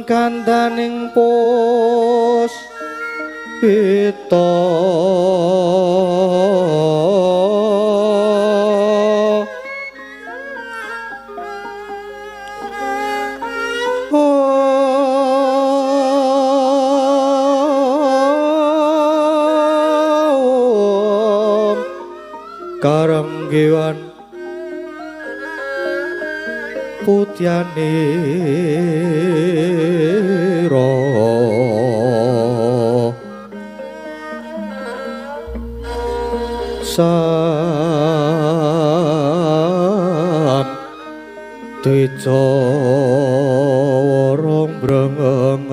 gandaning pos pita karanggiwan putyane ro sang tejo rong brengeng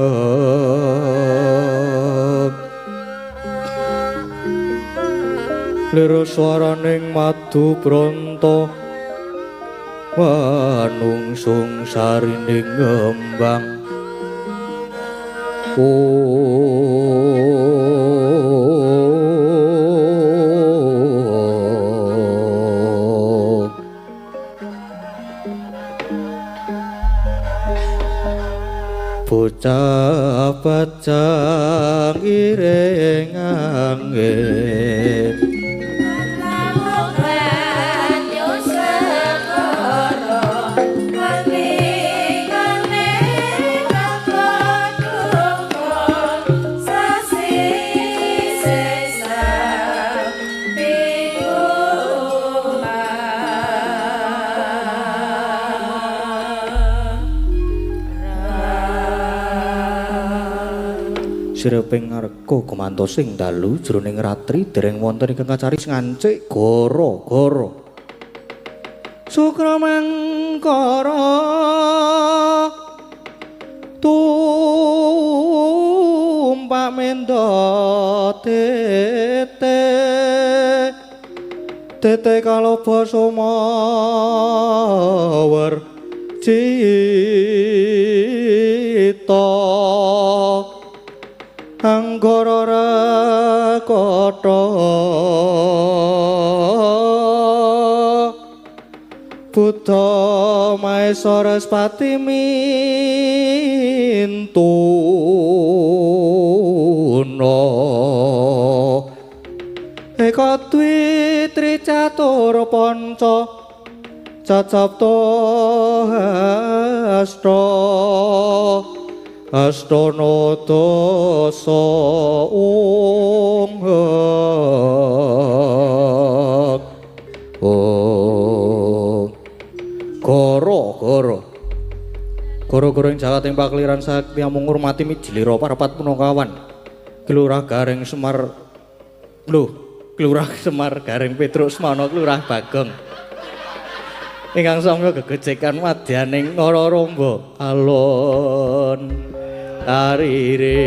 lira swaraning madu bronto manungsung sarining ngembang bocah bajang ireng angin sireping ngarga gumantosing dalu jroning ratri dereng wonten ingkang kacaris ngancik gara-gara sukramangkara tumpak menda tete kaloba sumawar cita anggara rakata Buddha Maesara Spati mintuna eka dwi tricatur panca cacapta astana dasa gara-gara ing jagating pakliran sakti amung ngurmati mijilira parapat punakawan Kelurah Gareng Semar Kelurah Semar Gareng Petruk Semana Kelurah Bagong ingkang sangga gegecekan madyaning Nararamba alon arire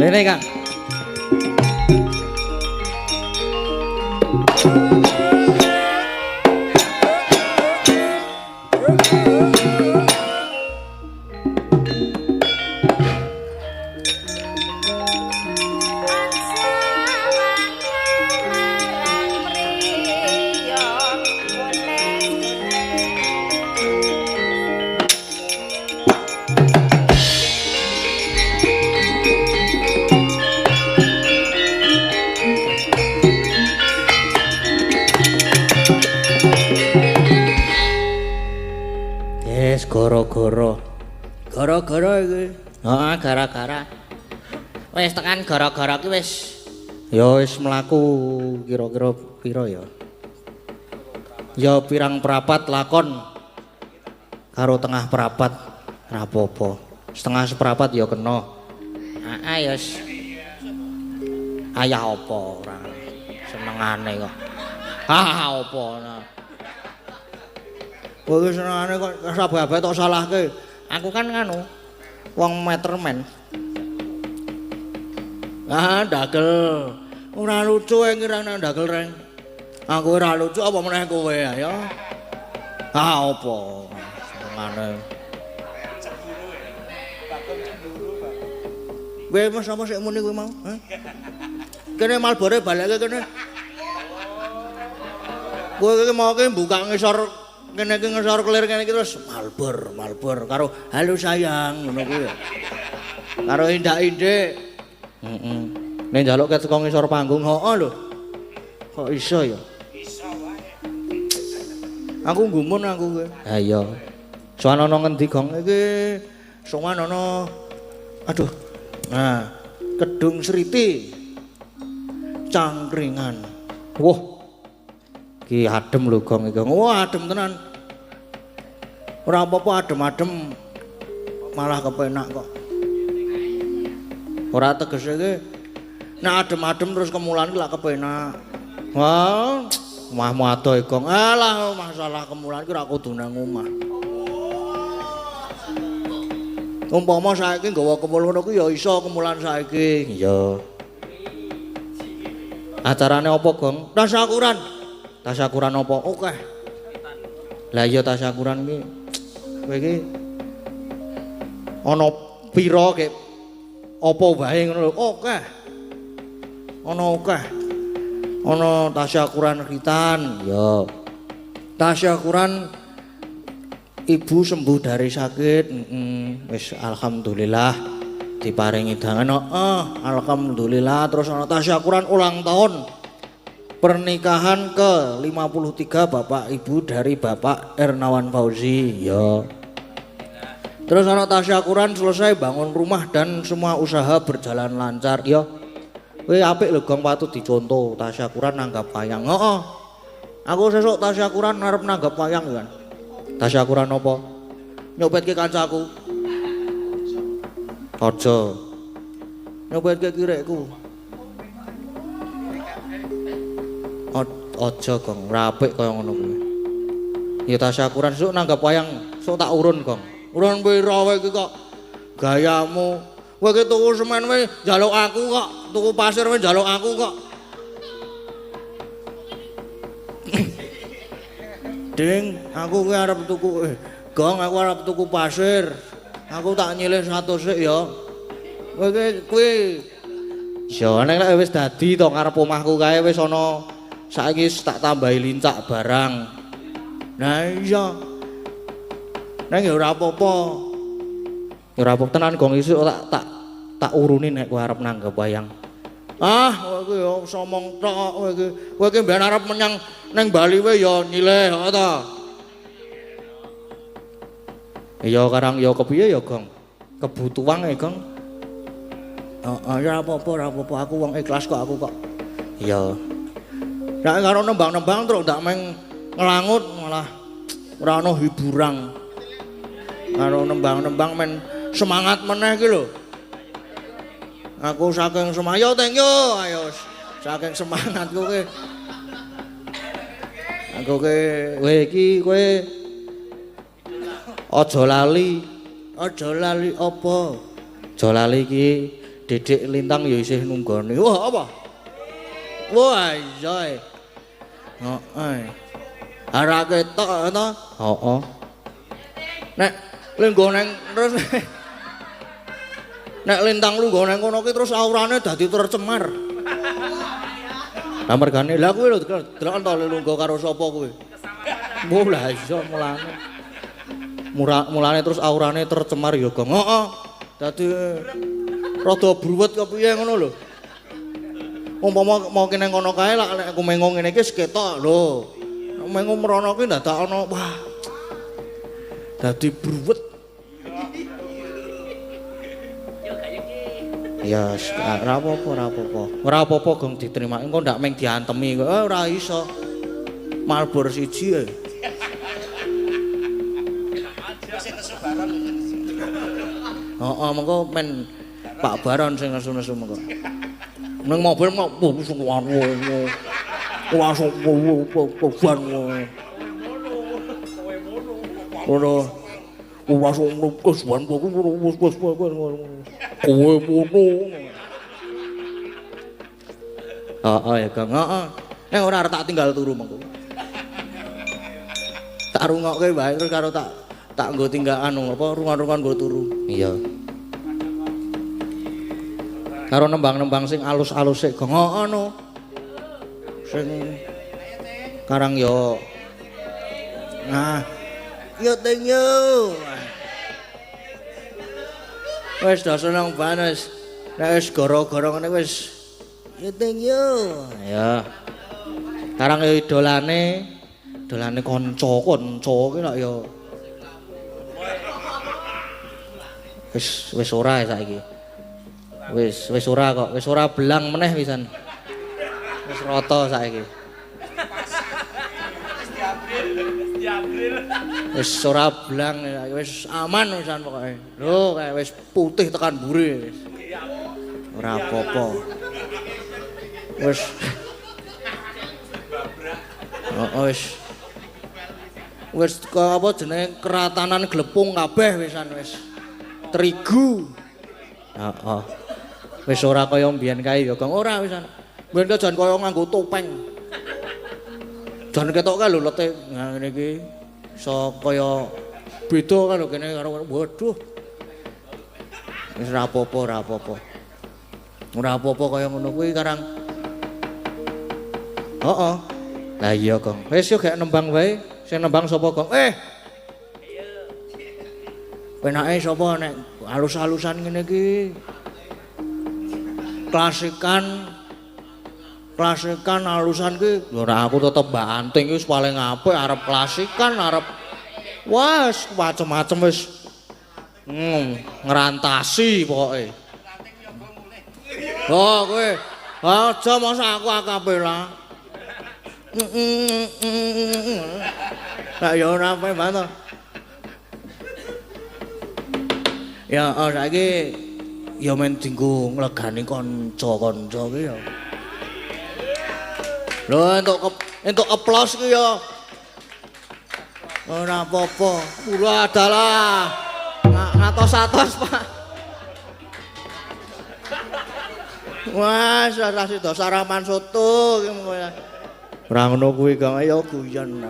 Rene Kang. Gara-gara. Gara-gara iki. Heeh, gara-gara. Wis tekan gara-gara ki wis ya wis mlaku kira-kira pira ya. Ya pirang prapat lakon karo tengah prapat ora apa-apa. Setengah seprapat ya kena. Heeh ya. Ayah apa ora. Senengane kok. Ah apa nah. Kowe senengane kok sababe tok salahke. Aku kan nganu wong meterman. Ah dagel. Ora lucu ngira nang dagel reng. Aku ora lucu apa meneh kowe ya. Ah apa senengane. Kowe mas apa sik muni kowe mau? Hah? Kene malbore baleke kene. Kowe iki mau ki buka ngisor kene iki ngisor kelir kene iki terus malbor karo halo sayang ngono kuwi. Karo indak-indik. Heeh. Nek njaluk ket saka ngisor panggung hooh lho. Kok iso ya? Iso wae. Aku gumun aku kowe. Ha iya. Sowan ana ngendi gong iki? Sowan ana aduh. Nah, Kedung Sriti. Cangkringan. Wah. Ki adem lho gong iki. Wah, adem tenan. Ora apa-apa adem-adem malah kepenak kok. Ora tegese iki nek adem-adem terus kemulan ki lak kepenak. Wah, omahmu adoh gong. Alah, masalah kemulan ki ora kudu nang omah. Umpama saiki nggawa kemul ngono ku ya iso kemulan saiki. Iya. Acarane apa, Gong? Tasyakuran. Tasyakuran apa? Oke. Lah iya tasyakuran iki. Kowe iki ana pira kek apa wae ngono lho. Oke. Ana oke. Ana tasyakuran khitan, ya. Tasyakuran ibu sembuh dari sakit, wis alhamdulillah diparingi dangan, alhamdulillah. Terus ana tasyakuran ulang tahun pernikahan ke 53 Bapak Ibu dari Bapak Ernawan Fauzi, ya. Terus ana tasyakuran selesai bangun rumah dan semua usaha berjalan lancar, ya. Kowe apik lho Gong, patut dicontoh tasyakuran nanggap wayang. Heeh. Aku sesuk tasyakuran arep nanggap wayang kan. Tasyakuran apa? Nyopetke kancaku. Aja. Nyopetke kirekku. Aja Gong, rapik kaya ngono kuwi. Ya tasyakuran sesuk nanggap wayang, sok tak urun Gong. Urun pira wae iki kok gayamu. Kowe iki tuku semen wae njaluk aku kok, tuku pasir wae njaluk aku kok. Ding, aku kuwi arep tuku Gong, aku arep tuku pasir. Aku tak nyilih 100 sik ya. Kowe kuwi ya nek wis dadi to ngarep omahku kae wis ana saiki tak tambahi lincak barang. Nah iya. Nek ya ora apa-apa. Ya ora apa tenan Gong, isuk tak uruni nek kowe arep nanggep wayang. Ah, kowe iki ya somong tok kowe iki. Kowe iki mben arep menyang nang Bali wae ya nyileh kok ta. Ya karang ya kepiye ya, Gong? Kebutuhan Gong. Heeh, ya apa-apa, aku wong ikhlas kok aku kok. Iya. Nek karo nembang-nembang terus ndak meng nglangut malah ora ana hiburan. Karo nembang-nembang men semangat meneh iki lho. Aku saking semangat, thank you, ayo saking semangatku ki. Aku ki, kowe iki kowe aja lali apa? Aja lali iki Dedek Lintang ya isih nunggone. Wah, apa? Wah, iya. Heeh. Arek ketok to? Heeh. Nek lungguh nang terus nek Lintang lungguh nang kono ki terus aurane dadi tercemar. Lah mergane lha kuwi lho delok to lungguh karo sapa kuwi. Oh lah iya mulane terus aurane tercemar ya, Gong. Heeh. Dadi rada bruwet kepiye ngono lho. Umpama mau kene ngono kae lak nek aku mengo ngene iki ketok lho. Nek mengo mrono ki dadak ana wah. Dadi bruwet. Ya ora apa-apa Gong diterima. Engko ndak meng diantemi kok ora iso. Malbor siji ae. Heeh, mengko men Pak Baron sing nesu-nesu mengko. Ning mobil kok langsung beban. Ora langsung kesuwen kowe mono. Heeh ya, Kang. Heeh. Nek ora arep tak tinggal turu mengko. Tak rungokke wae terus karo tak nggo tinggal anu apa rungan-rungan nggo turu. Iya. Karo nembang-nembang sing alus-alus sik Gong. Heeh no. Sing karang yo. Nah, yo teng yo. Wis do seneng banget. Nek wis gara-gara ngene wis yo teng yo. Ya. Karang yo idolane kanca ki lak yo. Wis ora saiki. Wis ora kok, wis ora belang meneh pisan. Wis rata saiki. Wis ora belang, wis aman pisan pokoke. Lho, kayak wis putih tekan mburi wis. Ora apa-apa. Wis. Wis apa jenenge keratanan glepung kabeh wisan wis. Terigu. Heeh. Wis ora kaya mbiyen kae ya, Gong. Ora wisan. Mbiyen ka jan kaya nganggo topeng. Jan ketok kae lho lete ngene iki. Iso kaya beda kan lho kene karo waduh. Wis ora apa-apa, ora apa-apa. Ora apa-apa kaya ngono kuwi karang. Heeh. Lah iya, Gong. Wis yo gek nembang wae. Sing nembang sapa, Gong? Penake sapa nek halus-halusan ngene iki? Klasikan halusan ki ora aku tetep Mbak Anting wis paling apik arep klasikan arep wes macem-macem wis ngrantasi pokoke. Oh kowe aja masa aku akapela. Lah ya ora apa banget. Ya saiki ya men dinggo nglegani kanca-kanca ki ya. Lho entuk aplaus ki ya. Ora apa-apa. Kula adalah ngatos-atos, Pak. Wah, ora sida sarapan soto ki mengko ya. Ora ngono kuwi, Kang, ya guyon.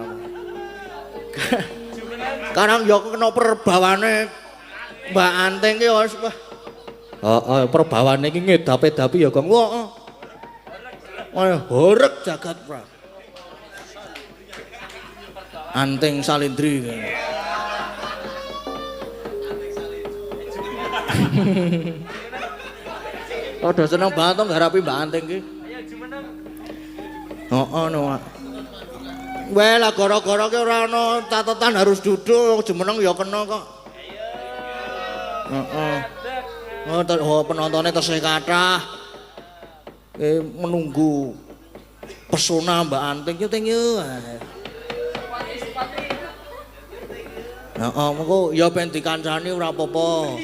Karang ya kena perbawane Mbak Anting ki wis heeh perbawane iki ngedap-edapi ya Gong. Heeh. Wah, horeg jagat pra. Anting Salindri. Padha seneng banget to ngarapi Mbak Anting ki. Heeh no. Weh lah gara-gara ki ora ana catetan harus duduk, jumeneng ya kena kok. Heeh. Oh, penontonnya tesih kathah. Menunggu pesona Mbak Anting yo teng yo. Heeh, mengko ya ben dikancani ora apa-apa.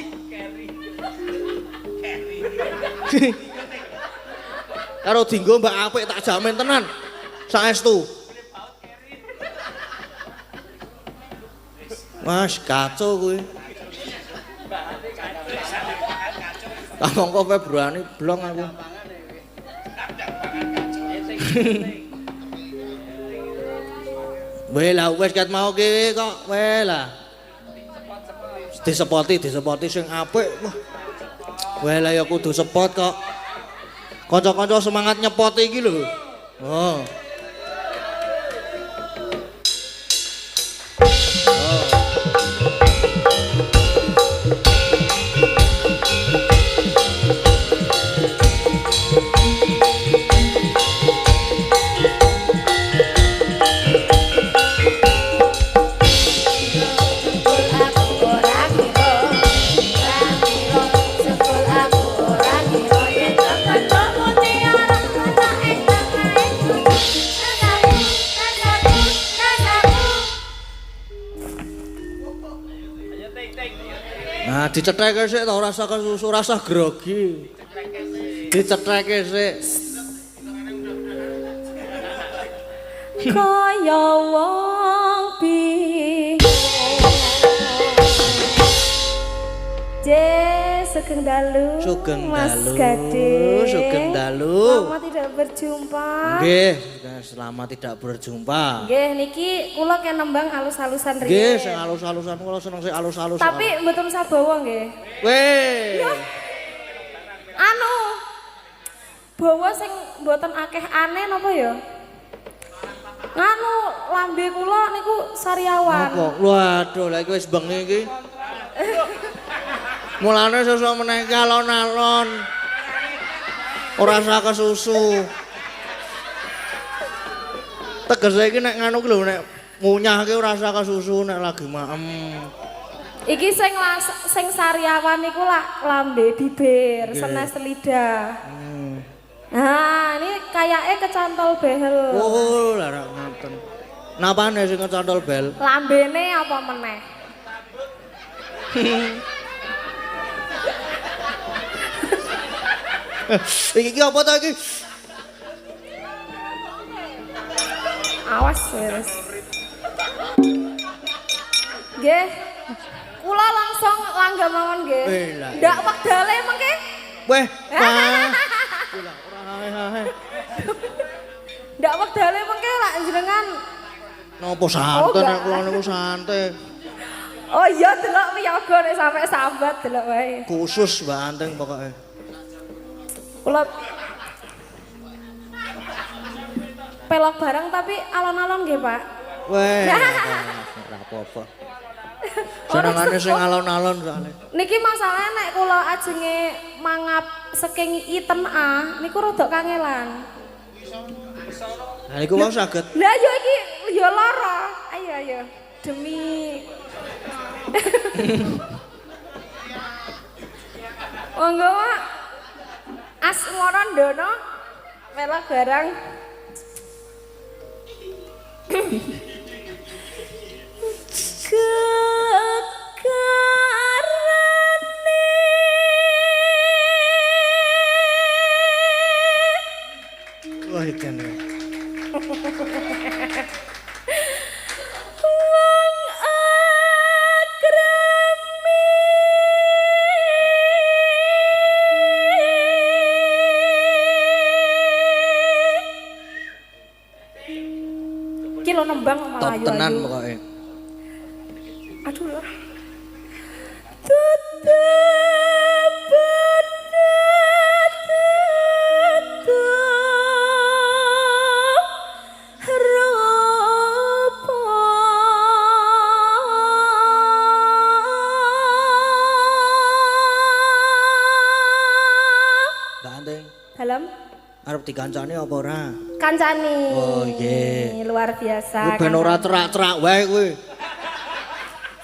Karo dinggo Mbak apik tak jamin tenan. Saestu. Mas kacau kuwi. Mongko Februari blong aku. Weh lah wis ket mau ki kok weh lah. Disepoti sing apik. Weh lah ya kudu sepot kok. Kanca-kanca semangat nyepot iki lho. Oh. Nah, dicetheke sik ta ora usah kesusu, ora usah grogi. Dicetreke sik. Kaya wong Sugeng dalu. Sugeng Mas dalu. Gade. Sugeng dalu. Selamat tidak berjumpa. Nggih, selamat tidak berjumpa. Nggih, niki kula kena nembang alus-alusan riyen. Nggih, sing alus-alusan kula seneng sing alus-alus. Tapi mboten sabawa nggih. Weh. Anu. Bawa sing mboten akeh aneh napa ya? Nganu lambe kula niku sariawan. Apa? Waduh, lha iki wis bengi iki. Mulane sesuk meneh iki alon-alon. Ora usah kesusu. Tegese iki nek nganu ki lho nek ngunyah ki ora usah kesusu nek lagi maem. Iki sing sariawan niku lak lambe bibir, senes lidah. Nah, ini kayaknya kecantol behel. Oh, lara ngoten. Napane sing kecantol bel? Lambene apa meneh? Iki apa ta iki? Awas wis. Nggih. Kula langsung langga mawon nggih. Ndak wektale mengke. Weh, wah. Ora Ndak wektale mengke lak jenengan. Napa santen nek kula niku santai. Oh iya delok wiyaga nek sampe sambat delok wae. Khusus Mbak Anteng pokoke. Kula pelok bareng tapi alon-alon nggih, Pak. Weh, ora apa-apa. Senengane sing alon-alon soalé. Niki masalahnya nek kula ajenge mangap saking iten A niku rada kangelan. Lah niku mau saged. Lah yo iki yo lara. Ayo demi Monggo, Pak. Asmara ndono melok barang. Wah, ikan ya. Kilo nembang malah Top ayu-ayu. tenan pokoknya. Aduh lah. Mbak Anteng, Dalam arep dikancani apa ora? kancani. Oh, nggih. Luar biasa. Ben ora cerak-cerak wae kowe.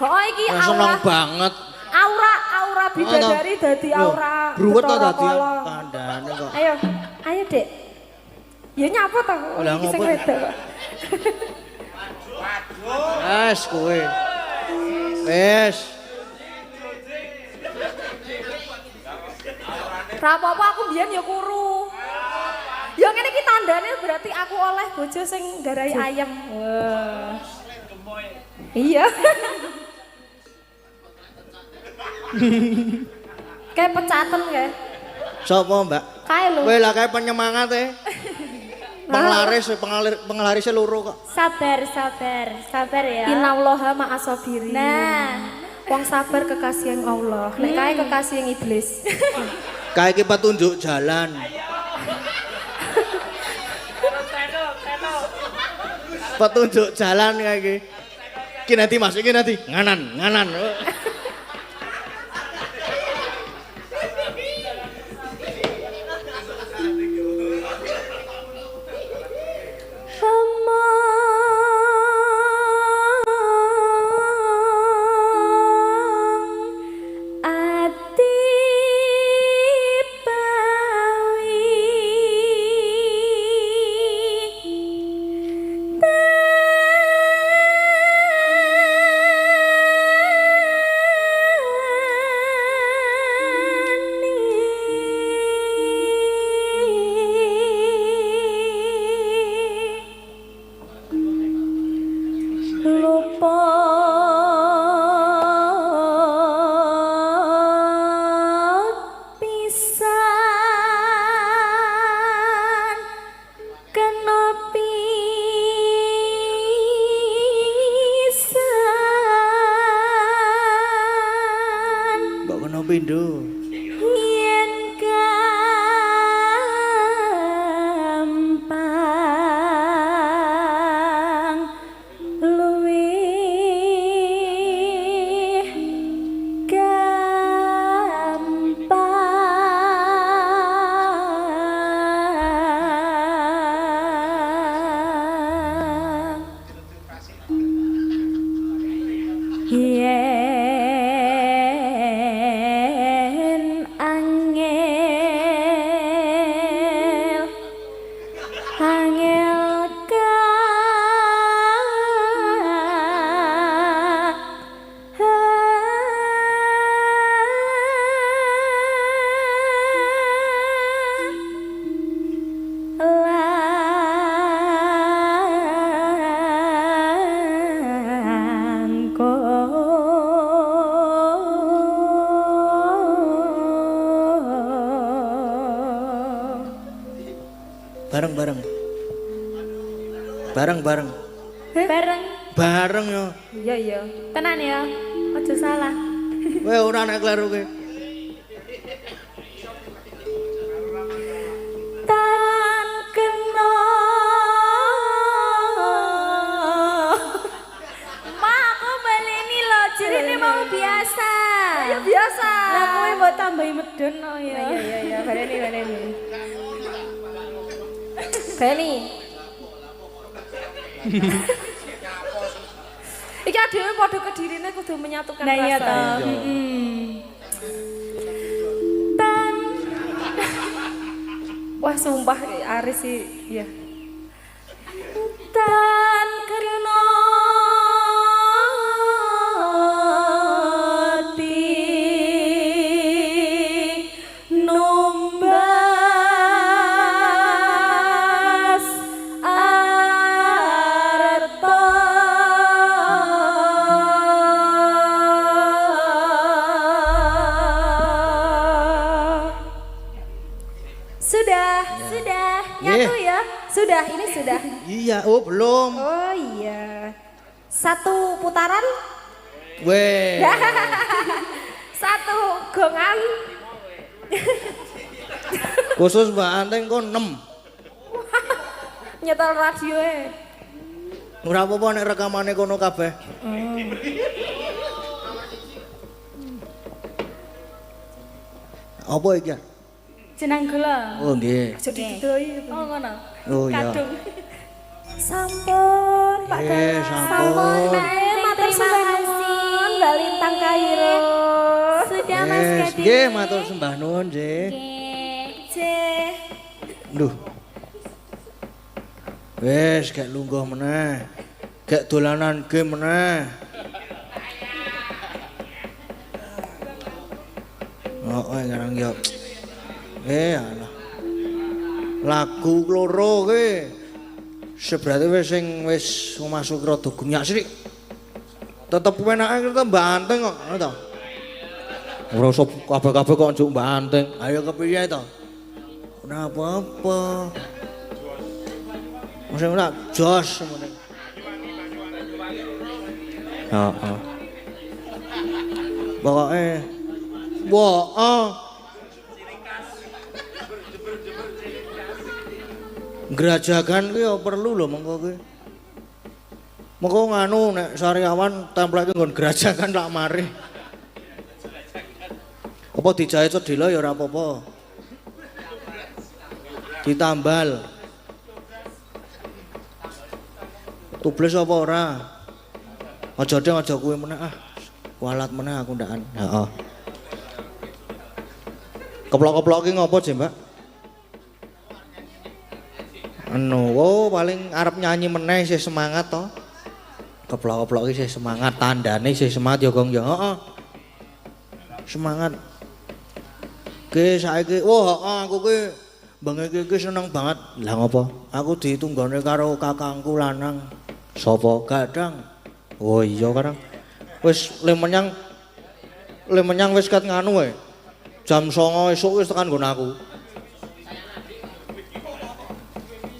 Oh iki Seneng aura. banget. Aura bidadari dadi aura. Bruwet to Bathara dadi Kala. kandhane kok. Ayo Dek. Ya nyapa to? Lah Iki sing ngopo? wedok kok. Wes kowe. Wes. Ra apa-apa aku mbiyen ya kuru. Ya ngene iki tandane berarti aku oleh bojo sing nggarai ayam. Wah. Iya. Kayak pecaten kayak. Sopo, Mbak? Kae lho. Kowe lah kae penyemangat e. Penglaris loro kok. Sabar ya. Innallaha ma'asabirin. Nah, Wong sabar kekasih yang Allah. Nek kae kekasih yang iblis. Kae iki petunjuk jalan. Petunjuk jalan kae iki. Iki nanti Mas, iki nanti. Nganan. Bareng-bareng. Bareng. Bareng yo. Iya iya. Tenan ya. Aja salah. Kowe ora nek kleru kowe. Tan kena. Mak aku baleni lho, jerene mau biasa. Ya biasa. Lah kowe mbok tambahi medun no ya. Iya baleni. Beni. Iki dhewe padha kedirine kudu menyatukan Nah iya rasa. toh. Tan. Wah sumpah Aris sih ya. Tan kena. Sudah. Nyatu ya? Sudah, ini sudah. Iya, oh belum. Oh iya. Satu putaran, Weh. satu gongan. Khusus Mbak Anteng kok 6. Nyetel radio e. Ora apa-apa nek rekamane kono kabeh. Apa iki? Jenang gula. Oh nggih. Jadi didoi. Oh ngono. Oh iya. Kadung. Sampun, Pak Eh, Dalang. sampun. Matur Terima sembah kasih. nuwun Mbak Lintang Kairo. Sudah Mas Yes, Gading. nggih matur sembah nuwun nggih. Nggih. Duh. Wes gak lungguh meneh. Gak dolanan game meneh. Oh, ngarang yo. Alah. Lagu loro kuwi seberarti wis sing wis masuk rada gunyak sithik. Tetep penake kita Mbak Anteng kok, ngono to. Ora usah kabeh-kabeh kok njuk Mbak Anteng. Ayo kepiye to? Ora apa-apa. Mosing ora jos semene. Heeh. Pokoke Gerajakan kuwi ya perlu lho mengko kuwi. Mengko nganu nek Sariawan template nggon gerajakan lak mari. Apa dijahit sedhela ya ora apa-apa. Ditambal. Tubles apa ora? Aja deng aja kuwi meneh ah. Kualat meneh aku ndakan. Heeh. Keplok-keplok ki ngopo, Jek, Mbak? Oh paling arep nyanyi meneh isih semangat to. Keplok-keplok isih semangat, tandane isih semangat ya Gong ya. Heeh. Semangat. Ki saiki aku ki bengi iki seneng banget. Lah ngopo? Aku ditunggone karo kakangku lanang. Sapa? Gadang. Oh iya Karang. Wis le menyang wis kat nganu wae. Jam 09.00 esuk wis tekan nggon aku.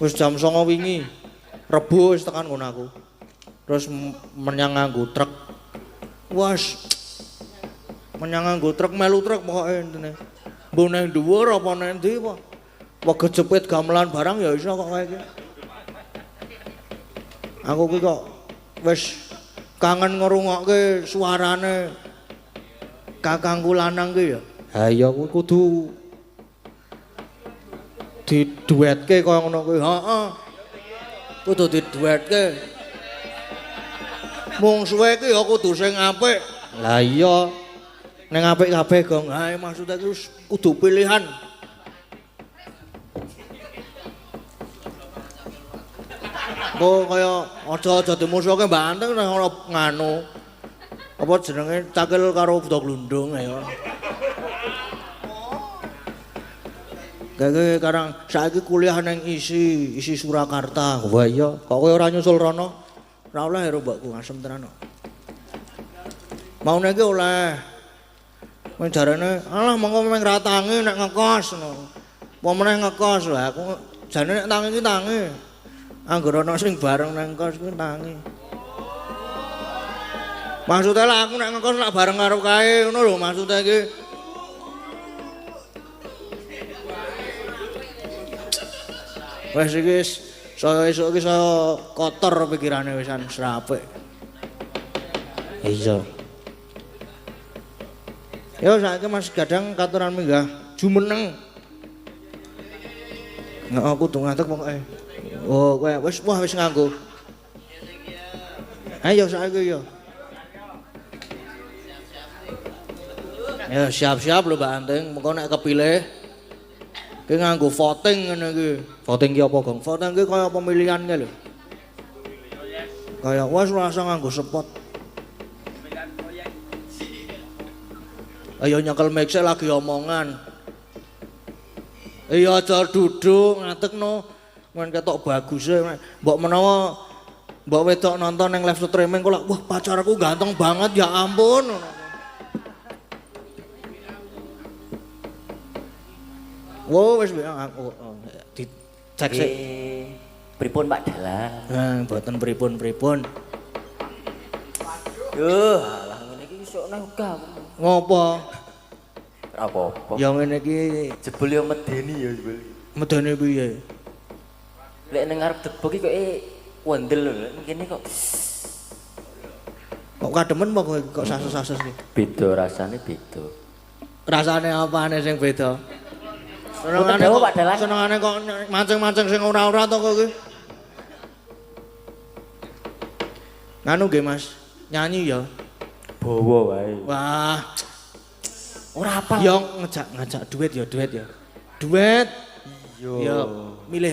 Wis jam 09.00 wingi. Rebo wis tekan nggon aku. Terus menyang nganggo truk. Wes menyang nganggo truk melu truk pokoke intine. Mbok nang dhuwur apa nang ndi apa? Apa kejepit gamelan barang ya iso kok kae iki. Aku ki kok wis kangen ngrungokke suarane kakangku lanang ki ya. Ha iya kuwi kudu diduetke kaya ngono kuwi. Heeh. Kudu diduetke. Mung suwe ki ya kudu sing apik. Lah iya. Ning apik kabeh Gong. Ha maksud aku kudu pilihan. Kok kaya aja dimusuhke Mbak Anteng nang ora nganu. Apa jenenge cakil karo budak glundung ya. Kayak karang saiki kuliah nang isi Surakarta. Wah iya, kok kowe ora nyusul rono? Ora oleh karo mbakku asem tenan kok. Maune iki oleh. Wong jarane, alah mongko meng ra tangi nek ngekos ngono. Apa meneh ngekos lho aku jane nek tangi iki tangi. Angger ana sing bareng nang kos kuwi tangi. Maksudnya lah aku nek ngekos lak bareng karo kae ngono lho maksudnya iki. Wes iki saya esuk iki saya kotor pikirane wisan serapik. Iya. Yo saiki Mas Gadang katuran minggah jumeneng. Nggak aku tuh ngantuk pokoke. Oh, kowe wis nganggo. Ayo saiki yo. Ya siap-siap lho Mbak Anting, mengko nek kepilih ki nganggo voting ngene iki. Voting ki apa, Gong? Voting ki kaya pemilihan ki lho. Kaya wis rasa nganggo spot. Ayo nyekel mic lagi omongan. Iya aja duduk ngatekno. Men ketok bagus e. Mbok menawa mbok wedok nonton yang live streaming kok wah pacarku ganteng banget ya ampun. Wow wis dicek sik. Pripun Pak Dalang? Nah, mboten pripun-pripun. Yuh, alah ngene iki sok nang uga. Ngopo? Ora apa-apa. Ya ngene iki Jebul yo medeni ya jebul. medene piye? Lek ning ngarep debok iki kok wondel lho, ngene kok. Kok kademen apa kowe kok sasus-sasus iki? Beda rasane beda. Rasane apane sing beda? Senengane kok Pak Dalang. Senengane kok mancing-mancing sing ora-ora to kok kowe. Nganu nggih Mas, nyanyi ya. Bawa wae. Wah, Ora apa. yo ngajak duet ya, duet ya. Duet. Yo. Yo, milih.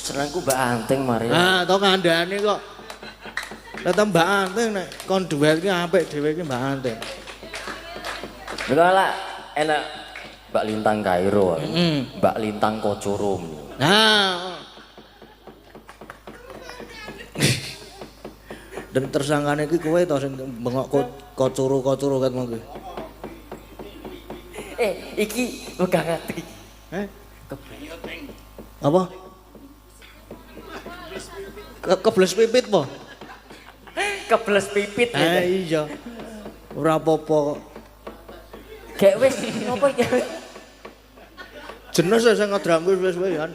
Senengku Mbak Anting mari. Nah, to kandhane kok. Tetep Mbak Anting nek kon duet ki apik dhewe ki Mbak Anting. Nek lah enak Mbak Lintang Kairo, Heeh. Mbak Lintang Kocorum. Nah. Dan tersangkane iki kowe to sing bengok kocuru-kocuru ket monggo. Iki uga ngerti. Apa? Kebles pipit po? Kebles pipit ya. Iya. Ora apa-apa kok. Gek wis ngopo iki? Jenes sing ngedrang wis kan.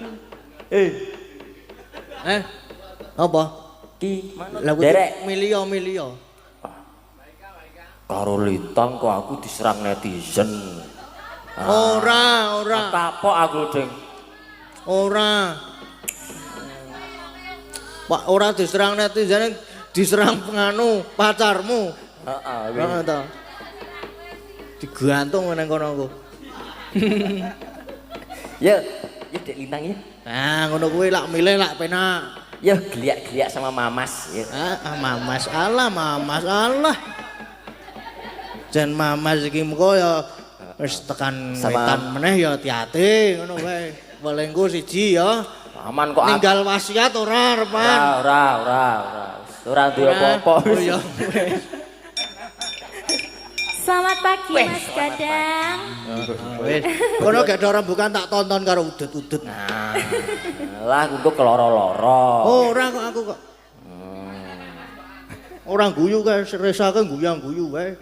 Apa? Ki Lah derek milio. karo Lintang kok aku diserang netizen. Ora. Kapok aku, Ding. Ora. Pak ora diserang netizen, diserang penganu pacarmu. Heeh, Heeh to. Digantung nang kono ku. Ya, Dek Lintang ya. Nah, ngono kuwi lak milih lak penak. Ya geliak-geliak sama Mamas ya. Mamas Allah. Jan Mamas iki mengko ya wis tekan wetan meneh ya hati-hati ngono wae. Welengku siji ya. Aman kok Ninggal wasiat ora repan. Ora duwe apa-apa. Oh ya. Selamat pagi Mas Gadang. Wis. Kono gak ada rembukan tak tonton karo udut-udut. Nah, lah engko keloro-loro. Ora kok aku kok. Orang guyu kae resake guyang-guyu wae.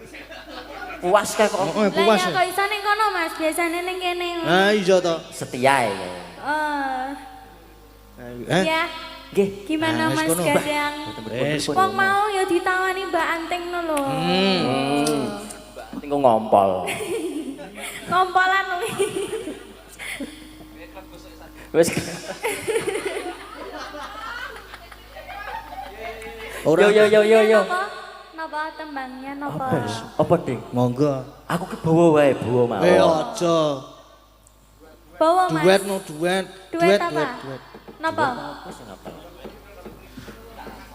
Puas kae kok. Heeh, Lah puas. ya kok iso ning kono Mas, biasane ning kene. Nah, iya to. Setia ya. Ya, Nggih. gimana Nah, wis Mas kono, Gadang? Wis. Wong mau ya ditawani Mbak Anting no lho. Tinggal ngompol. Kompolan kuwi. Wis. Ora. Yo. Napa tembangnya napa? Apa, Ding? Monggo. Aku ki bawa wae, bawa mau. Aja. Bawa Mas. Duet. Duet apa? Napa?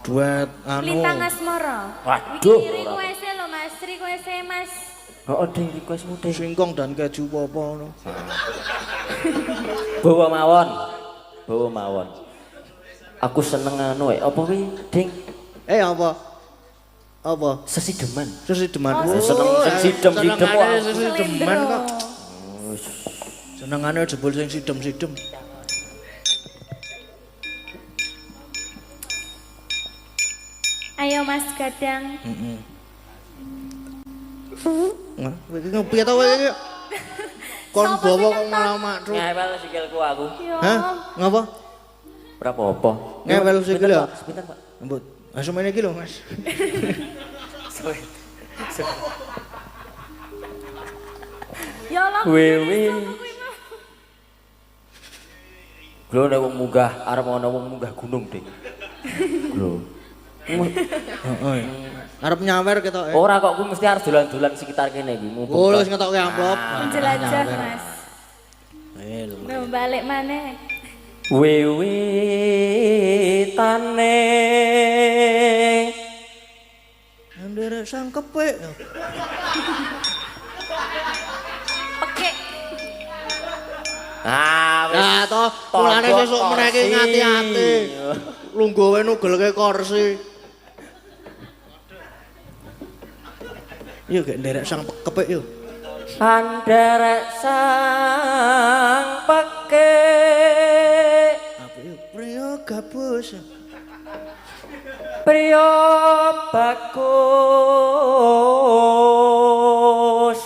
Duet anu. Lintang Asmara. Waduh. Iki request lho Mas, request Mas. Oh, Ding, requestmu, Ding. Singkong dan keju apa ngono. Bawa mawon. Aku seneng anu apa kuwi, Ding? Apa? Sesideman. Sesideman. Oh, seneng sing sidem-sidem kok. Senengane sesideman kok. Wis. Senengane jebul sing sidem-sidem. Ayo Mas Gadang. Nah, iki ngopi ta kowe iki? Kon bawa kok malah maksud. Ngewel sikilku aku. Yo. Hah? Ngapa? Berapa apa? Ngewel sikil ya? Sebentar, Pak. Mbut. Langsung main iki lho, Mas. Ya Allah. Wewe. Lho nek wong munggah arep ana wong munggah gunung, Dik. Lho. Heeh. Arep nyawer ketok. Ora kok kuwi mesti harus dolan-dolan sekitar kene iki. Oh, wis ngetokke amplop. Menjelajah Mas. Lho. Udah balik maneh. Wewe tane Ndere sang kepek. Pekek. Ah, wis. Nah, toh mulane sesuk meneh iki ngati-ati. Lungguh wae nugelke kursi. Yo gek nderek sang kepek yo. Anderek sang peke Apa yo priyo gabus. priyo bagus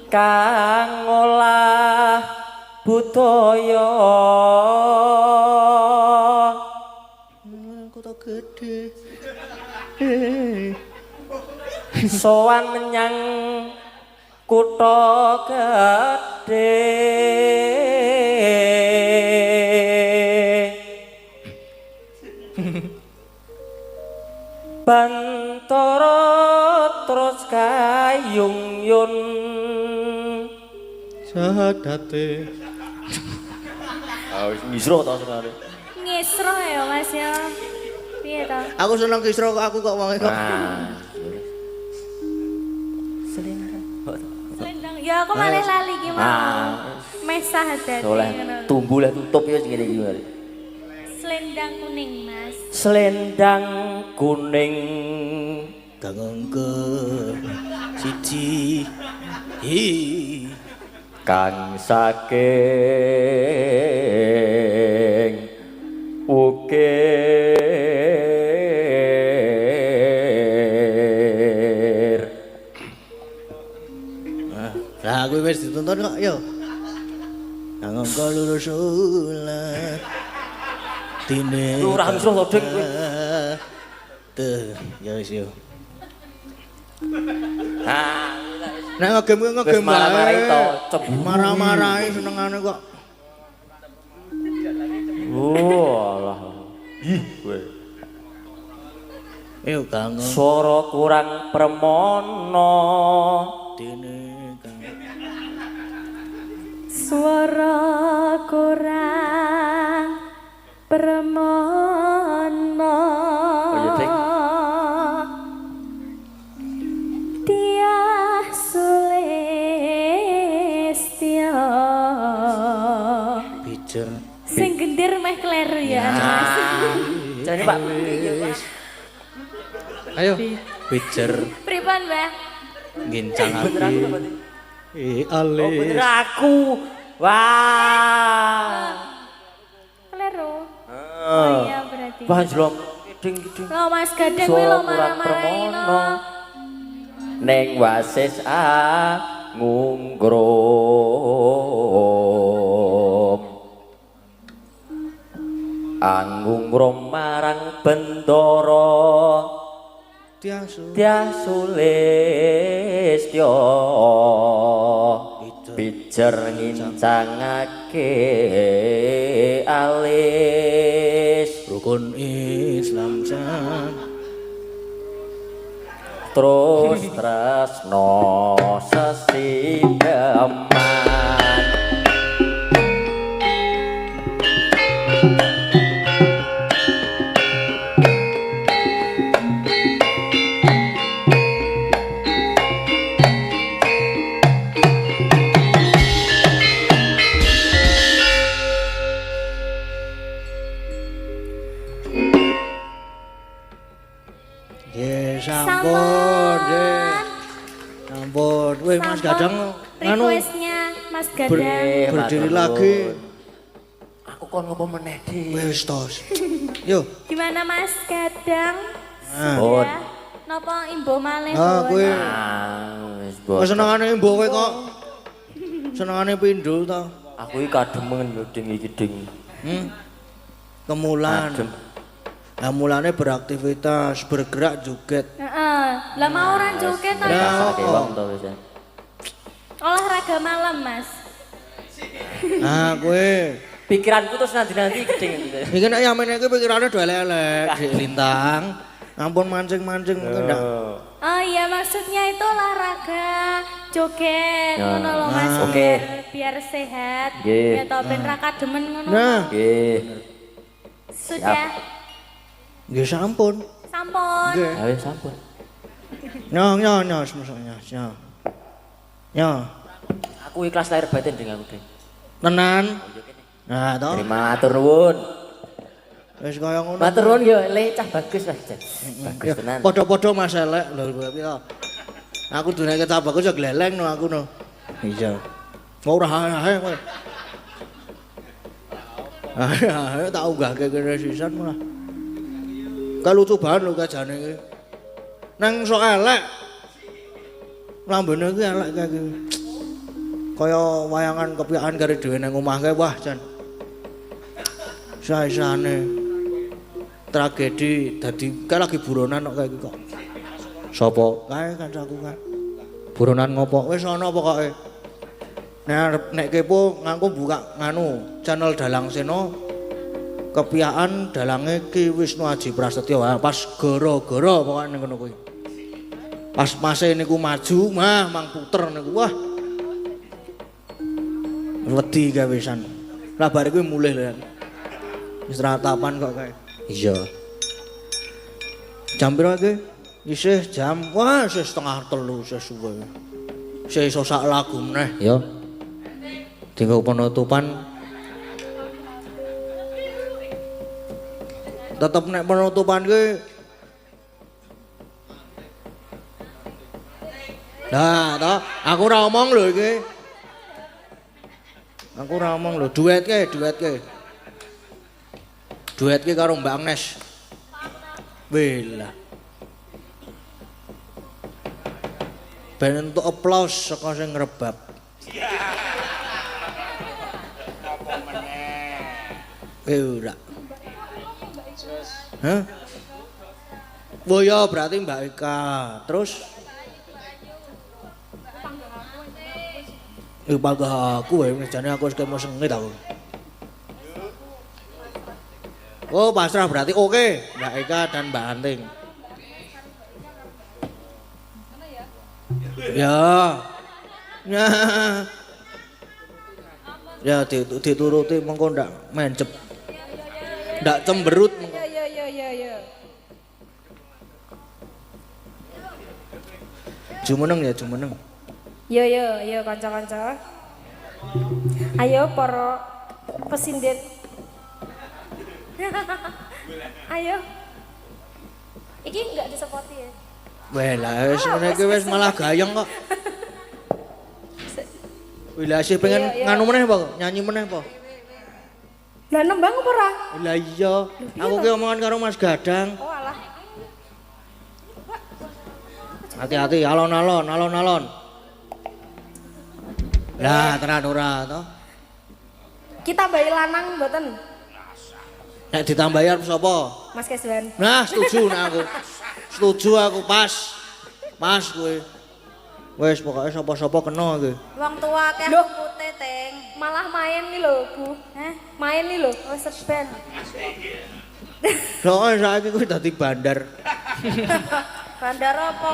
kang olah budaya Kota gede. sowan menyang kutha gedhe Bantara terus kayung-yun Sadate. Ah wis ngisro ta sekali. Ngisro ya Mas ya. Piye to? Aku seneng kisro kok aku kok wong kok. Nah. Selendang. Ya aku malah lali ki mau. Mesah dadi Oleh ngono. tumbuh lah tutup ya segini gimana. Selendang kuning Mas. Selendang kuning Kangengke siji. Hi. kang saking ukir. Lah kuwi wis ditonton kok yo. Kangengke lurus ulat. Dine. Lu ora misruh to, Dik, kowe. Tuh, ya wis yo. Ah, Nek ngegame wis ngegame marah-marahi to, cemburu. Marah-marahi senengane kok. Allah. Ih, kowe. Yo kangeng Swara kurang permono. dene kang. Suara kurang permono. Oh iya, Dik. Dia Sulistya. Bijer. Sing gendir meh kleru ya. Mas. Jadi Pak. Ayo. Bijer Pripun, Mbah? ngincang Beneran ati. apa, Dik? Ale. Oh bener aku. Wah. Kleru. Oh iya berarti. Wah jelom. Ding. Lo Mas Gadang kuwi lo marah-marahi no. Neng wasis angungrum angungrum marang bendara Tiasu. Sulistya pijer ngincangake alis Rukun Islam san. terus tresno sesideman Ye sampun, ye. Sampun. Weh Mas Gadang nganu Requestnya Mas ber- Gadang. berdiri lagi. Aku Aku kon ngopo meneh, Dik? Wis tos. Yo. Gimana Mas Gadang? Bon. Ya. Napa imbo malih? Ah, Bon? kowe Wis kok bos. senengane mbok kowe kok. Senengane pindho ta? Aku iki kademen lho ding iki ding. Kemulan. Adem. Nah, mulane beraktivitas, bergerak, joget. Heeh. Lah mau ora joget to? Lah, Rasake wong to wis. Olahraga malam, Mas. Ah, kowe. Pikiranku terus nanti gedeng. Iki nek yamene iki pikirane do elek-elek, Dik Lintang. Ampun mancing-mancing ndak. Oh iya maksudnya itu olahraga joget Ya. ngono lho Mas. Oke. Biar sehat. Nggih. Ya to ben ra kademen ngono. Nah, Nggih. Sudah. nggih sampun. Sampun. Nggih. Ayo sampun. Nyo, semuanya. Nyo. Aku ikhlas lahir batin dengan aku, Ding. Tenan. Nah, toh. Terima matur nuwun. Wis kaya ngono. Matur nuwun yo, le cah bagus Mas. Bagus Ya, tenan. Padha-padha Mas elek lho piye. Aku dunake kecap bagus ya gleleng no aku no. Iya. Mau ora hae kowe. Ayo tak unggahke kene sisan malah. Kalucu banget lho kajane iki. Nang sok elek. Lambene iki elek kae iki. Kaya wayangan kepiakan karo dhewe nang omah kae wah jan. Saisane. Tragedi dadi kae lagi buronan kok kae iki kok. Sopo? Kae kancaku kae. Buronan ngopo? Wis ana pokoke. Nek kepo nganggo buka nganu channel Dalang Seno. Kepiakan dalange Ki Wisnu Aji Prasetyo. Pas gara-gara pokoke ning ngono kuwi. Pas mase niku maju, mang puter niku. Wah. Wedi kae wisan. Lah bare kuwi mulih lho. Wis ratapan kok kae. Iya. Jam piro iki? Isih jam. Wah, isih setengah 3 isih suwe. Isih iso sak lagu meneh ya. Tinggal penutupan. Tetep nek penutupan ki. Lah, toh, aku ora omong lho iki. Aku ora omong lho, duet ke. Duet ki karo Mbak Agnes. Wela. Ben entuk aplaus saka sing ngrebab. Apa meneh? Ora. Hah? Oh ya berarti Mbak Eka. Terus bangga aku wae jane aku wis kemo sengit aku. Oh, pasrah berarti oke, Mbak Eka dan Mbak Anting. Ya. Ya. Ya dituruti mengko ndak mencep. Ndak cemberut. Ya. Jumeneng ya, jumeneng. Yo kanca-kanca. Ayo para pesindet. Ayo. Iki enggak disepoti ya. Weh lah wis ngene iki wis malah gayeng kok. Wih sih pengen nganu meneh apa? Nyanyi meneh apa? Lah nembang apa ora? Lah iya, aku ki omongan karo Mas Gadang. Oh alah. Hati-hati alon-alon. Lah tenan ora to? Kita bayi lanang mboten. Nek ditambahi arep sapa? Mas Keswan. Nah, setuju nek aku. Setuju aku pas. Pas kowe. Wes pokoke sapa-sapa kena iki. Wong tua akeh Loh. putih, Teng. Malah main nih lho, Bu. Hah? Main nih lho. Oh, seben. Soale saiki kowe dadi bandar. Bandar apa?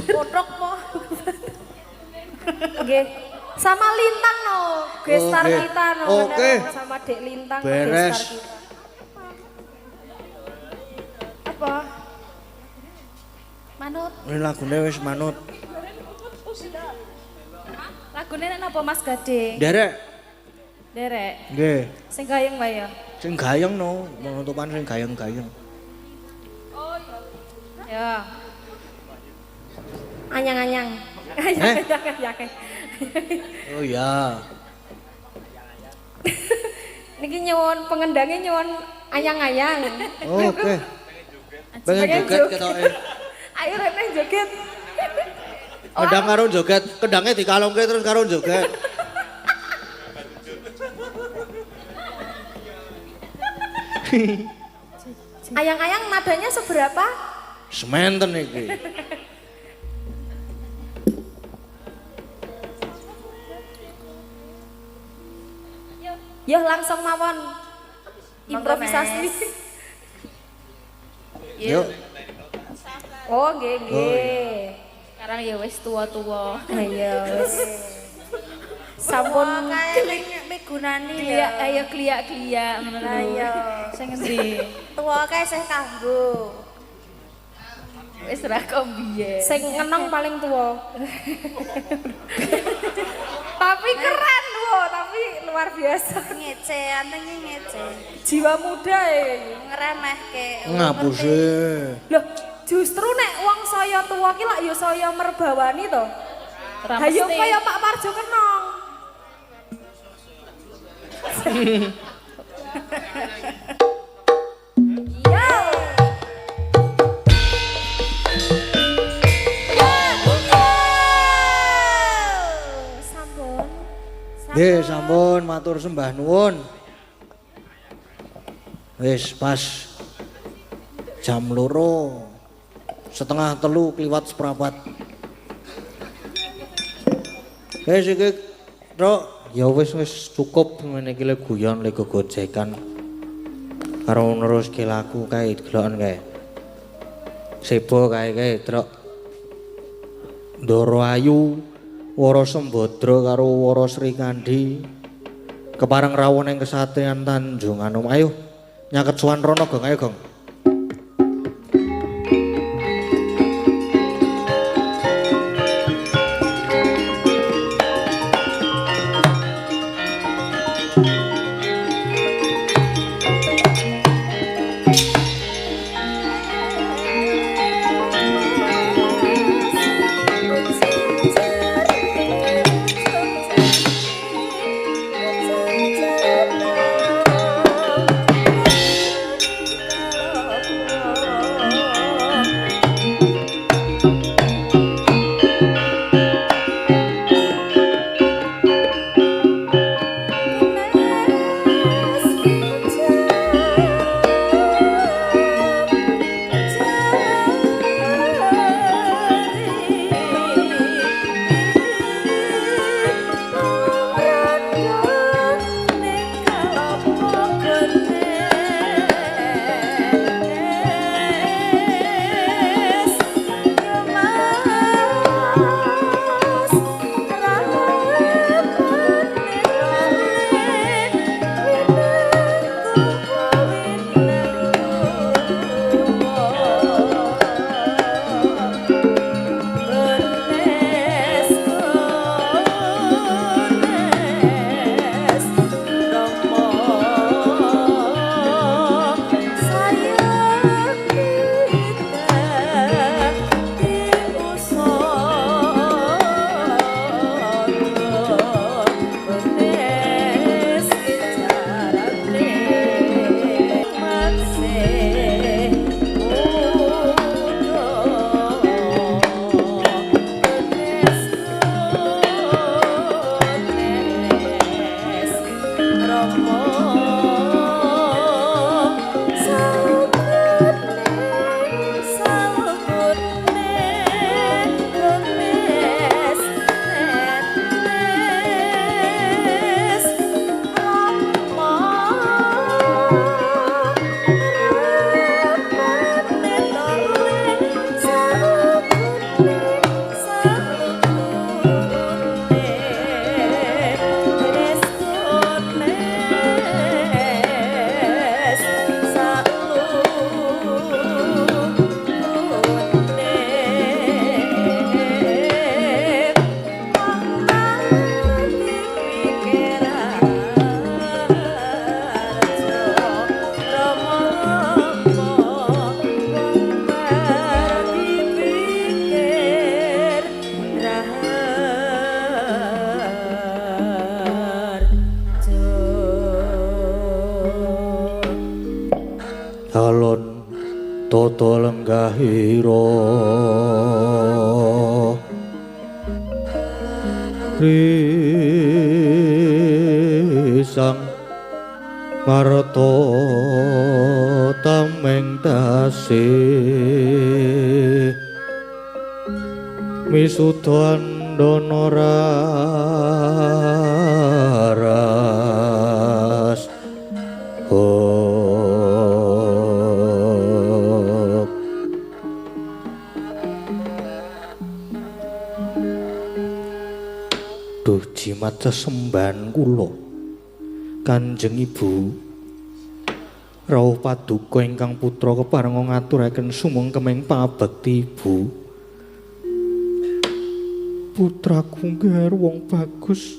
Kotok po. Oke. Sama Lintang no, gestar Oke. kita no. Oke. bener. Sama Dek Lintang Beres. gestar kita. Apa? Manut. Ini lagune wis manut. Lagune nek napa Mas Gade? Derek. Derek. Nggih. Sing gayeng wae ya. Sing gayeng no, penutupan sing gayeng-gayeng. Ya. Anyang-anyang. Anyang-anyang. Oh iya. Niki nyuwun pengendangnya nyuwun ayang-ayang. Oke. Pengen joget ketoke. Ayo Rene joget. Kendang karo joget, kendangnya dikalungke terus karo joget. Ayang-ayang nadanya seberapa? Sementen iki. Yuk langsung mawon improvisasi. Yuk. Oh nggih nggih. Sekarang ya wis tua-tua. Ayo wis. Sampun Kae migunani kliak ya. ayo kliak-kliak ngono lho. Ayo. Sing endi? Tua kae sih kanggo. Wis ra biyen. Sing ngenong paling tuwa. Tapi keren loh, tapi luar biasa. Ngece, anteng ngece. Jiwa muda Ngeremehke. Ngapuse. Loh, justru nek wong saya tua ki lak ya saya merbawani to. Hayo kaya Pak Parjo Kenong. Yo. Sampun. Nggih, sampun matur sembah nuwun. Wis pas jam 2:30 kliwat seprapat. Wis iki, Rok, ya wis cukup ngene iki le guyon le gogojekan. Karo neruske laku kae deloken kae. Sebo kae, Truk. Ndoro Ayu, Wara Sembadra karo Wara Srikandhi. Kepareng rawuh ing kesatrian Tanjung Anom. Ayo nyaket suwan rono, Gong, ayo, Gong. alon tata lenggahira risang marta tameng tasih misuda andana raras duh jimat sesembahan kula Kanjeng Ibu rawuh paduka ingkang putra keparenga ngaturaken sumengkeming pabekti Ibu putraku ngger wong bagus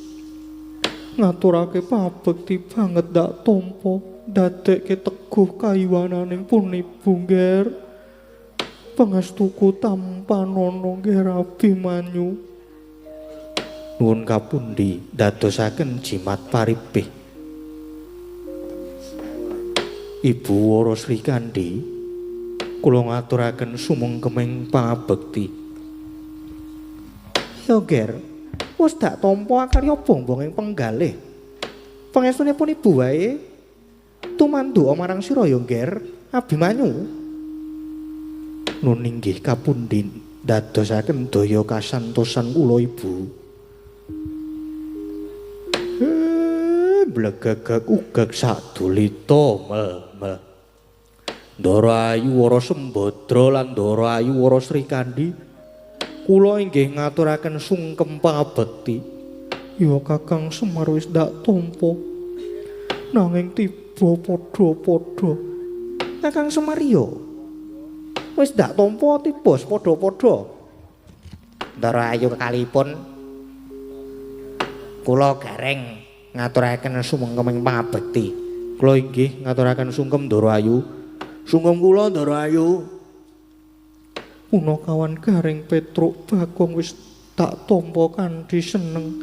ngaturake pabekti banget dak tampa dadekke teguh kayiwananing pun Ibu ngger pangestuku tampanana ngger Abimanyu nuwun kapundi dadosaken jimat paribih Ibu Wara Sri Kandi kula ngaturaken sumengkeming pangabekti ya ger wis dak tampa akarya bongbong ing penggalih pangestune pun Ibu wae tumanduka marang sira ya ger Abimanyu nun inggih kapundi dadosaken daya kasantosan kula Ibu blegegeg ugeg sadulita mel Ndara Ayu Wara Sembadra lan Ndara Ayu Wara Sri Kandi kula inggih ngaturaken sungkem pangabekti ya Kakang Semar wis dak tampa nanging tiba padha-padha Kakang Semar ya wis dak tampa tiba padha-padha Ndara Ayu kekalipun kula gareng ngaturaken sumengkeming pangabekti kula inggih ngaturaken sungkem Ndara Ayu sungkem kula Ndara Ayu Punakawan Garing Petruk Bagong wis tak tampa kanthi seneng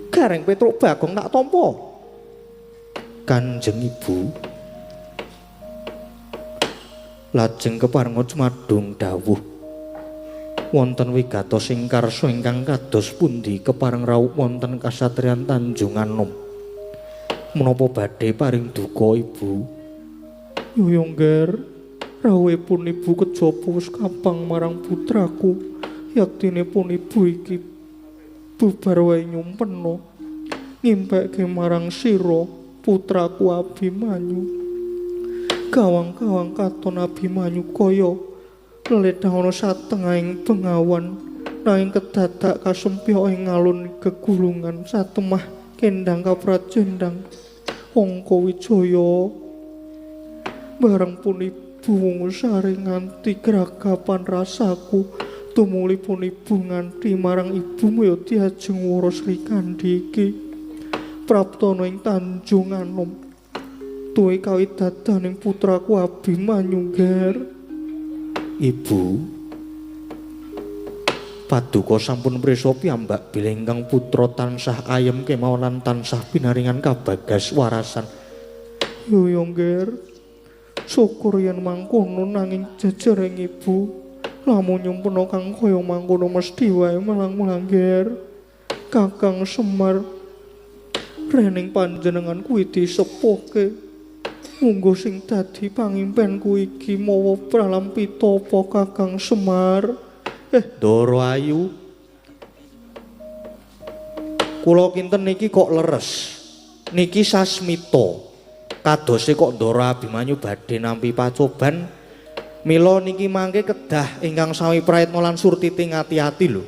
Garing Petruk Bagong tak tampa Kanjeng Ibu lajeng keparenga cumadung dawuh wonten wigatos ing karsa ingkang kados pundi kepareng rawuh wonten kasatriyan Tanjungan Nom menapa badhe paring duka Ibu yo ngger rawuhipun Ibu kejaba wis kapang marang putraku yaktinipun Ibu iki bubar wae nyumpena ngimpekke marang sira putraku Abimanyu gawang-gawang katon Abimanyu kaya ledah ana satengahing bengawan nanging kedadak kasempya ing alun gegulungan satemah kendang kaprajendang Angka Wijaya bareng pun Ibu sari nganti gragapan rasaku tumulipun Ibu nganti marang ibumu ya diajeng Wara Sri Kandi iki praptana ing Tanjungan Nom tuwe kawidadaning putraku Abimanyu ngger Ibu paduka sampun prisa piyambak bilih ingkang putra tansah ayem kemawon lan tansah pinaringan kabagas warasan yo ngger syukur yen mangkono nanging jejering Ibu lamun nyumpena kang kaya mangkono mesti wae melang-melang ngger Kakang Semar rening panjenengan kuwi disepuhke munggo sing dadi pangimpenku iki mawa pralampita apa Kakang Semar Ndara Ayu kula kinten niki kok leres niki sasmita kadose kok Ndara Abimanyu badhe nampi pacoban mila niki mangke kedah ingkang sami praetna lan surtiti ngati-ati lho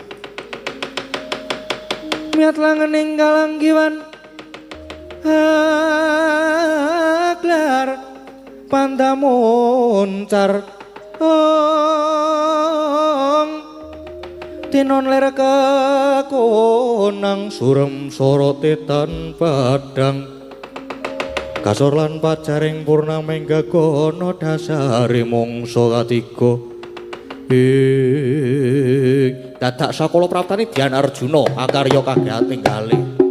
miat langening kalanggiwan aklar pandamoncar tinon ler kekonang surem sorote tan padang kasor lan pajaring purnameng gagono dasare mangsa katiga dadak sakala praptane Dyan Arjuna akarya kagiyating kalih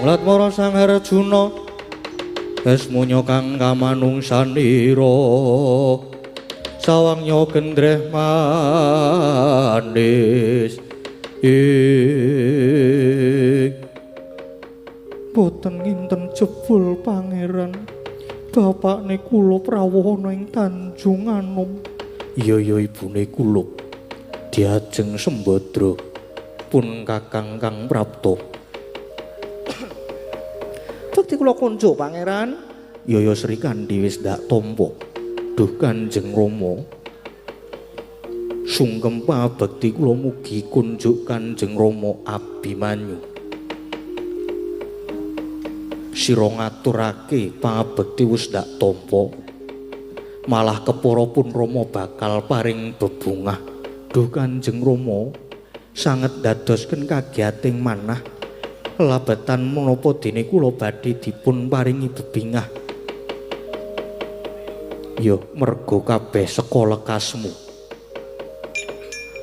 Latmara Sang Arjuna Esmunya kang kamanungsanira sawangnya gendreh manis boten nginten jebul pangeran bapakne kula prawana ing Tanjung Anom. Iya ibune kula Diajeng Sembadra pun kakang kang prapta. Bekti kula kunjuk pangeran Yaya Sri Kandi wis ndak tampa. Duh Kanjeng Rama sungkem pabekti kula mugi kunjuk Kanjeng Rama Abimanyu. Sira ngaturake pabekti wis ndak tampa. Malah kepara pun Rama bakal paring bebungah. Duh Kanjeng Rama sanget dadosken kagiyating manah. Labatan menapa dene kula badhe dipun paringi bebingah. Ya merga kabeh saka lekasmu.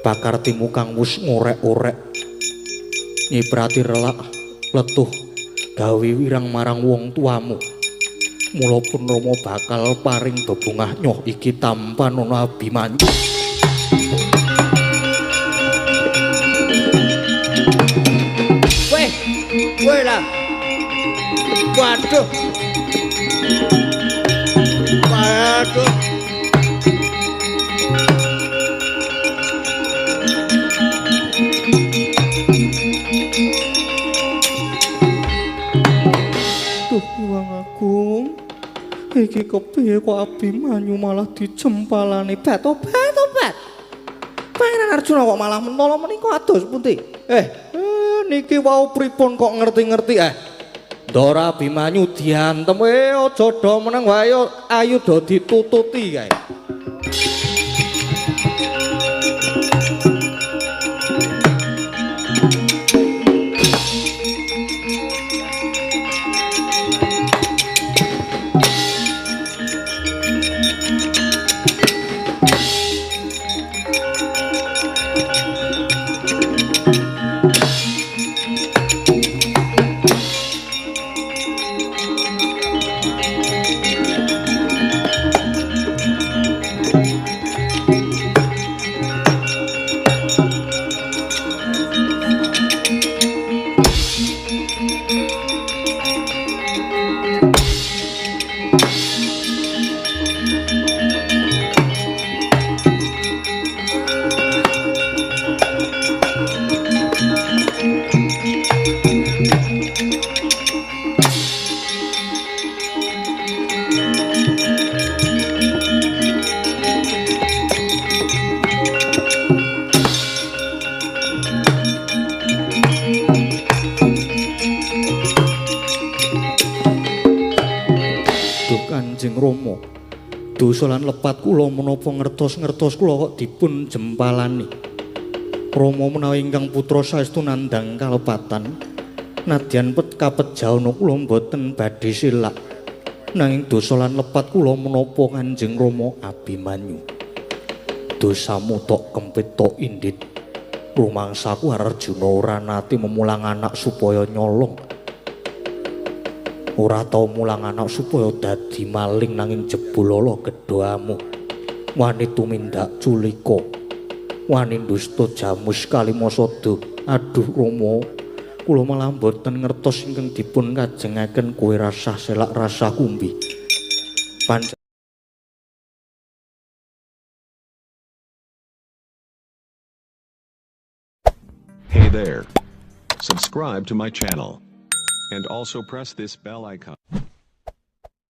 Pakartimu kang wis ngorek-orek. Nyiprati relak letuh gawe wirang marang wong tuamu. Mula pun Rama bakal paring bebungah nyoh iki tanpa ana Abimanyu. Weh lah. Waduh. Waduh. Duh Hyang Agung. Iki kepiye kok Abimanyu malah dijempalane bet-bet. Pangeran Arjuna kok malah mentolo menika ados pundi? Niki wau pripun kok ngerti-ngerti Ndara Abimanyu diantem aja do meneng wae ayu do ditututi kae. Kanjeng Rama, dosa lan lepat kula menapa ngertos-ngertos kula kok dipun jempalani. Rama menawi ingkang putra saestu nandhang kalepatan, nadyan kapejauna kula boten badhe silak. Nanging dosa lan lepat kula menapa Kanjeng Rama Abimanyu. Dosamu tok kempit tok indit. Rumangsaku Arjuna ora nate memulang anak supaya nyolong. Ora tau mulang anak supaya dadi maling nanging jebul gedhamu. Wani tumindak culika. Wani dusta jamus kalimasada. Aduh Rama, kula malah boten ngertos ingkang dipun kajengaken kowe rasah selak rasah kumbi. Hey there. Subscribe to my channel. And also press this bell icon.